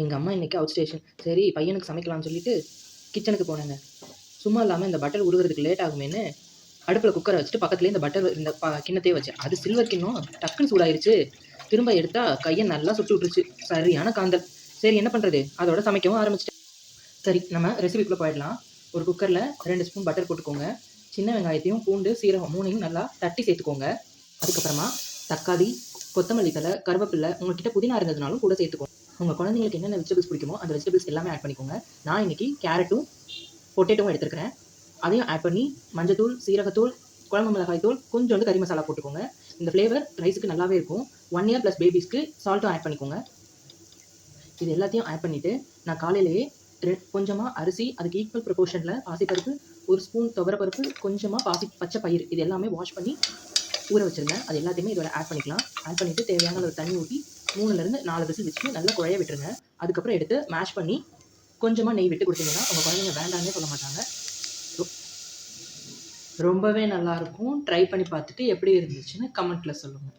எங்கள் அம்மா இன்றைக்கி அவுட் ஸ்டேஷன். சரி பையனுக்கு சமைக்கலாம்னு சொல்லிட்டு கிச்சனுக்கு போனேங்க. சும்மா இல்லாமல் இந்த பட்டர் உருகிறதுக்கு லேட் ஆகுமேன்னு அடுப்பில் குக்கரை வச்சுட்டு பக்கத்துலேயே இந்த பட்டர் இந்த கிண்ணத்தையே வச்சேன். அது சில்வர் கிண்ணம் டக்குன்னு சூடாயிருச்சு. திரும்ப எடுத்தா கையை நல்லா சுட்டு விட்டுருச்சு. சரியான காந்தல். சரி என்ன பண்ணுறது, அதோட சமைக்கவும் ஆரம்பிச்சிட்டேன். சரி நம்ம ரெசிபிக்குள்ளே போயிடலாம். ஒரு குக்கரில் 2 ஸ்பூன் பட்டர் போட்டுக்கோங்க. சின்ன வெங்காயத்தையும் பூண்டு சீரகம் 3யும் நல்லா தட்டி சேர்த்துக்கோங்க. அதுக்கப்புறமா தக்காளி, கொத்தமல்லி தழை, கருவேப்பிலை, உங்கள்கிட்ட புதினா இருந்ததுனாலும் கூட சேர்த்துக்கோங்க. உங்கள் குழந்தைங்களுக்கு என்னென்ன வெஜிடபிள்ஸ் பிடிக்குமோ அந்த வெஜிடபிள்ஸ் எல்லாமே ஆட் பண்ணிக்கோங்க. நான் இன்றைக்கி கேரட்டும் பொட்டேட்டோவும் எடுத்துருக்கிறேன். அதையும் ஆட் பண்ணி மஞ்சத்தூள், சீரகத்தூள், குழம்பு மிளகாய் தூள், கொஞ்சோண்டு கறி மசாலா போட்டுக்கோங்க. இந்த ஃப்ளேவர் ரைஸுக்கு நல்லாவே இருக்கும். 1 இயர் ப்ளஸ் பேபிஸ்க்கு சால்ட்டும் ஆட் பண்ணிக்கோங்க. இது எல்லாத்தையும் ஆட் பண்ணிவிட்டு நான் காலையிலேயே கொஞ்சமாக அரிசி, அதுக்கு ஈக்குவல் ப்ரொபோர்ஷனில் பாசிப்பருப்பு, 1 ஸ்பூன் துவரப்பருப்பு, கொஞ்சமாக பச்சை பயிறு, இது எல்லாமே வாஷ் பண்ணி ஊற வச்சுருந்தேன். அது எல்லாத்தையுமே இதோட ஆட் பண்ணிக்கலாம். ஆட் பண்ணிவிட்டு தேவையான அளவு தண்ணி ஊற்றி 3லேருந்து 4 விசில் வச்சு நல்லா குழைய விட்டுருங்க. அதுக்கப்புறம் எடுத்து மேஷ் பண்ணி கொஞ்சமாக நெய் விட்டு கொடுத்தீங்கன்னா உங்கள் குழந்தைங்க வேண்டாம்னே சொல்ல மாட்டாங்க. ரொம்பவே நல்லாயிருக்கும். ட்ரை பண்ணி பார்த்துட்டு எப்படி இருந்துச்சுன்னு கமெண்ட்டில் சொல்லுங்கள்.